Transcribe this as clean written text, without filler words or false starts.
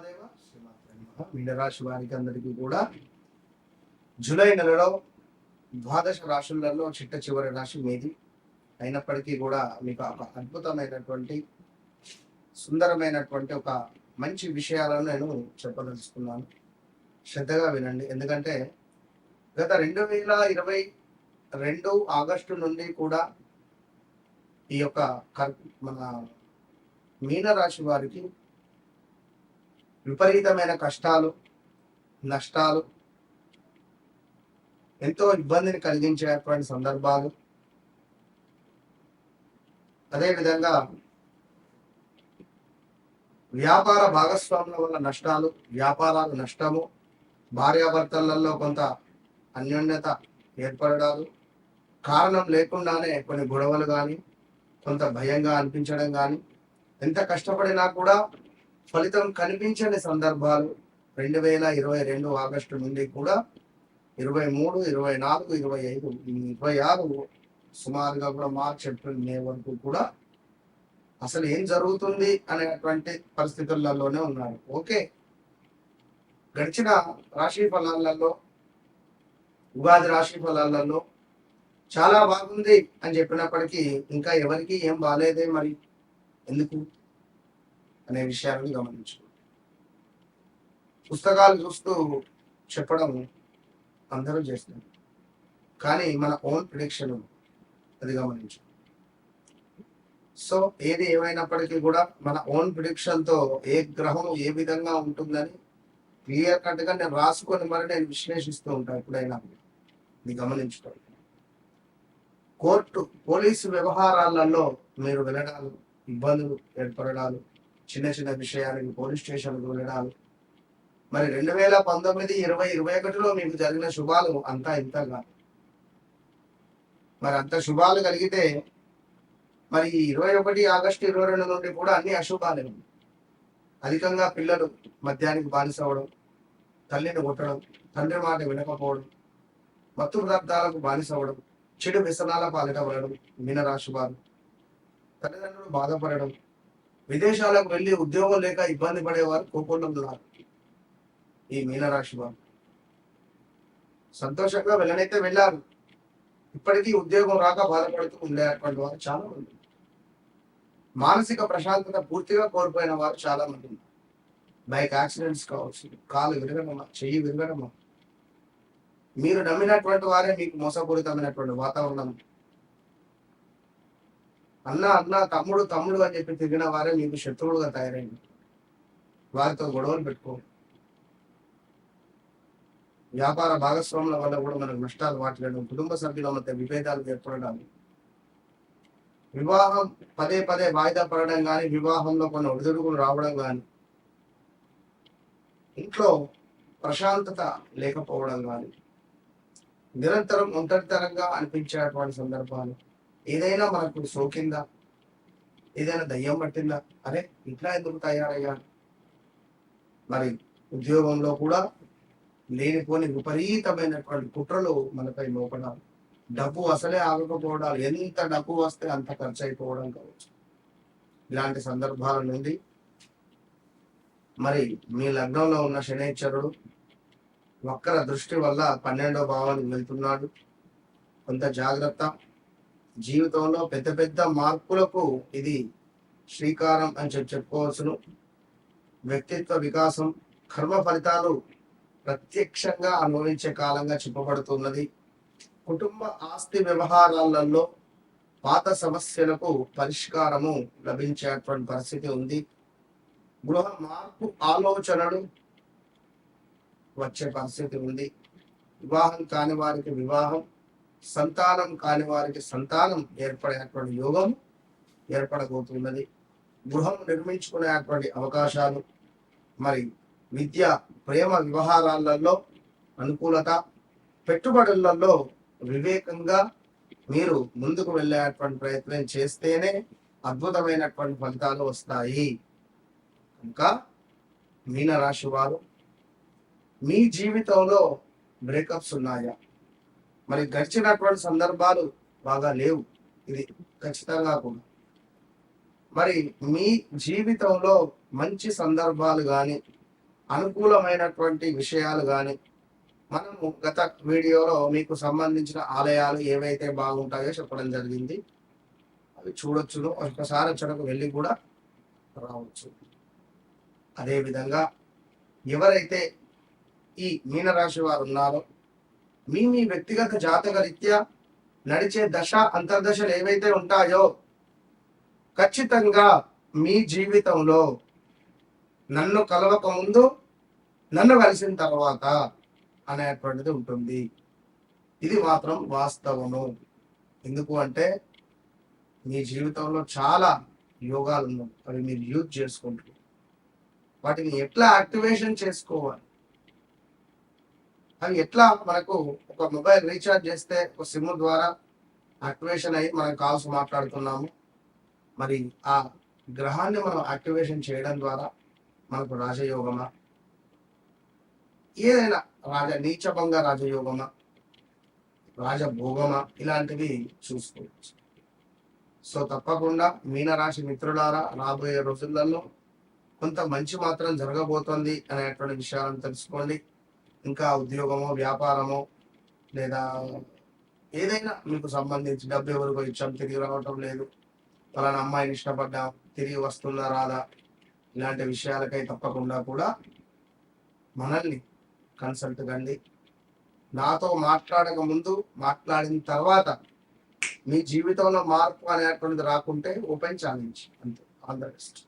మహాదేవ శ్రీమాత్రే నమః. మీనరాశి వారికి అందరికీ కూడా జూలై నెలలో ద్వాదశ రాశులలో చిట్ట చివరి రాశి మీది అయినప్పటికీ కూడా మీకు ఒక అద్భుతమైనటువంటి సుందరమైనటువంటి ఒక మంచి విషయాలను నేను చెప్పదలుచుకున్నాను. శ్రద్ధగా వినండి. ఎందుకంటే గత 2022 ఆగస్టు నుండి కూడా ఈ యొక్క మన మీనరాశి వారికి విపరీతమైన కష్టాలు, నష్టాలు, ఎంతో ఇబ్బందిని కలిగించేటువంటి సందర్భాలు, అదేవిధంగా వ్యాపార భాగస్వాముల వల్ల నష్టాలు, వ్యాపారాలు నష్టము, భార్యాభర్తలలో కొంత అన్యోన్యత ఏర్పడడాలు, కారణం లేకుండానే కొన్ని గొడవలు కానీ, కొంత భయంగా అనిపించడం కానీ, ఎంత కష్టపడినా కూడా ఫలితం కనిపించని సందర్భాలు 2022 ఆగస్టు నుండి కూడా 23, 24, 25, 26 సుమారుగా కూడా మార్చ్, ఏప్రిల్, మే వరకు కూడా అసలు ఏం జరుగుతుంది అనేటువంటి పరిస్థితులలోనే ఉన్నారు. ఓకే, గడిచిన రాశి ఫలాలలో, ఉగాది రాశి ఫలాలలో చాలా బాగుంది అని చెప్పినప్పటికీ ఇంకా ఎవరికి ఏం బాగాలేదే, మరి ఎందుకు అనే విషయాలను గమనించు. పుస్తకాలు చూస్తూ చెప్పడం అందరూ చేస్తారు, కానీ మన ఓన్ ప్రిడిక్షన్ అది గమనించు. సో ఏది ఏమైనప్పటికీ కూడా మన ఓన్ ప్రిడిక్షన్ తో ఏ గ్రహం ఏ విధంగా ఉంటుందని క్లియర్ కట్ గా నేను రాసుకొని మరి నేను విశ్లేషిస్తూ ఉంటాను ఎప్పుడైనా. ఇది గమనించుకోండి. కోర్టు, పోలీసు వ్యవహారాలలో మీరు వెళ్ళడాలు, ఇబ్బందులు ఏర్పడడాలు, చిన్న చిన్న విషయానికి పోలీస్ స్టేషన్కు వెళ్ళడాలు, మరి 2019, 20, 21లో మీకు జరిగిన శుభాలు అంతా ఇంతగా. మరి అంత శుభాలు కలిగితే మరి 21 ఆగస్టు 22 నుండి కూడా అన్ని అశుభాలే. అధికంగా పిల్లలు మద్యానికి బానిస అవ్వడం, తల్లిని కొట్టడం, తండ్రి మాట వినకపోవడం, మత్తు పదార్థాలకు బానిస అవ్వడం, చెడు వ్యసనాల పాలిట పడడం మీనరాశి వారు, తల్లిదండ్రులు బాధపడడం, విదేశాలకు వెళ్ళి ఉద్యోగం లేక ఇబ్బంది పడేవారు కోపంలో ఉన్నారు. ఈ మీనరాశి వారు సంతోషంగా వెళ్ళనైతే వెళ్ళారు, ఇప్పటికీ ఉద్యోగం రాక బాధపడుతూ ఉండేటువంటి వారు చాలా మంది. మానసిక ప్రశాంతత పూర్తిగా కోల్పోయిన వారు చాలా మంది. బైక్ యాక్సిడెంట్స్ కావచ్చు, కాలు విరగడమా, చెయ్యి విరగడమా, మీరు నమ్మినటువంటి వారే మీకు మోసపూరితమైనటువంటి వాతావరణం, అన్న అన్న తమ్ముడు తమ్ముడు అని చెప్పి తిరిగిన వారే మీకు శత్రువులుగా తయారైంది. వారితో గొడవలు పెట్టుకో. వ్యాపార భాగస్వాముల వల్ల కూడా మనకు నష్టాలు వాటిల్లడం, కుటుంబ సభ్యుల మధ్య విభేదాలు ఏర్పడడాలు, వివాహం పదే పదే వాయిదా పడడం కానీ, వివాహంలో కొన్ని ఒడిదుడుకులు రావడం కానీ, ఇంట్లో ప్రశాంతత లేకపోవడం కానీ, నిరంతరం ఒంటరితరంగా అనిపించేటువంటి సందర్భాలు, ఏదైనా మనకు సోకిందా, ఏదైనా దయ్యం పట్టిందా, అరే ఇట్లా ఎందుకు తయారయ్యా, మరి ఉద్యోగంలో కూడా లేనిపోని విపరీతమైనటువంటి కుట్రలు మనపై మోపడాలు, డబ్బు అసలే ఆగకపోవడాలు, ఎంత డబ్బు వస్తే అంత ఖర్చు అయిపోవడం కావచ్చు. ఇలాంటి సందర్భాల నుండి మరి మీ లగ్నంలో ఉన్న శనైశ్వరుడు వక్ర దృష్టి వల్ల 12వ భావానికి వెళ్తున్నాడు. కొంత జాగ్రత్త. జీవితంలో పెద్ద పెద్ద మార్పులకు ఇది శ్రీకారం అని చెప్పుకోవచ్చును. వ్యక్తిత్వ వికాసం, కర్మ ఫలితాలు ప్రత్యక్షంగా అనుభవించే కాలంగా చెప్పబడుతున్నది. కుటుంబ ఆస్తి వ్యవహారాలలో పాత సమస్యలకు పరిష్కారము లభించేటువంటి పరిస్థితి ఉంది. గృహ మార్పు ఆలోచనలు వచ్చే పరిస్థితి ఉంది. వివాహం కాని వారికి వివాహం, సంతానం కాని వారికి సంతానం ఏర్పడేటువంటి యోగం ఏర్పడబోతున్నది. గృహం నిర్మించుకునేటువంటి అవకాశాలు, మరి విద్య, ప్రేమ వ్యవహారాలలో అనుకూలత, పెట్టుబడులలో వివేకంగా మీరు ముందుకు వెళ్ళేటువంటి ప్రయత్నం చేస్తేనే అద్భుతమైనటువంటి ఫలితాలు వస్తాయి. ఇంకా మీనరాశి వారు మీ జీవితంలో బ్రేకప్స్ ఉన్నాయా? మరి గడిచినటువంటి సందర్భాలు బాగా లేవు, ఇది ఖచ్చితంగా కూడా. మరి మీ జీవితంలో మంచి సందర్భాలు కానీ, అనుకూలమైనటువంటి విషయాలు కానీ మనము గత వీడియోలో మీకు సంబంధించిన ఆలయాలు ఏవైతే బాగుంటాయో చెప్పడం జరిగింది. అవి చూడొచ్చును, ఒకసారి అక్కడకు వెళ్ళి కూడా రావచ్చు. అదేవిధంగా ఎవరైతే ఈ మీనరాశి వారు ఉన్నారో మీ వ్యక్తిగత జాతక రీత్యా నడిచే దశ అంతర్దశలు ఏవైతే ఉంటాయో ఖచ్చితంగా మీ జీవితంలో నన్ను కలవక ముందు, నన్ను కలిసిన తర్వాత అనేటువంటిది ఉంటుంది. ఇది మాత్రం వాస్తవము. ఎందుకు అంటే మీ జీవితంలో చాలా యోగాలు ఉన్నాయి, అవి మీరు యూజ్ చేసుకుంటారు. వాటిని ఎట్లా యాక్టివేషన్ చేసుకోవాలి, అవి ఎట్లా మనకు ఒక మొబైల్ రీఛార్జ్ చేస్తే ఒక సిమ్ ద్వారా యాక్టివేషన్ అయ్యి మనం కాల్స్ మాట్లాడుతున్నాము. మరి ఆ గ్రహాన్ని మనం యాక్టివేషన్ చేయడం ద్వారా మనకు రాజయోగమా, ఏదైనా నీచభంగ రాజయోగమా, రాజభోగమా, ఇలాంటివి చూసుకోవచ్చు. సో తప్పకుండా మీనరాశి మిత్రులారా, రాబోయే రోజులలో కొంత మంచి మాత్రం జరగబోతోంది అనేటువంటి విషయాలను తెలుసుకోండి. ఇంకా ఉద్యోగమో, వ్యాపారమో, లేదా ఏదైనా మీకు సంబంధించి డబ్బు ఎవరికో ఇచ్చాం తిరిగి రావటం లేదు, పలానా అమ్మాయిని ఇష్టపడ్డాం తిరిగి వస్తుందా రాదా, ఇలాంటి విషయాలకై తప్పకుండా కూడా మనల్ని కన్సల్ట్ కండి. నాతో మాట్లాడక ముందు, మాట్లాడిన తర్వాత మీ జీవితంలో మార్పు అనేటువంటిది రాకుంటే ఓపెన్ ఛాలెంజ్, అంతే. All the best.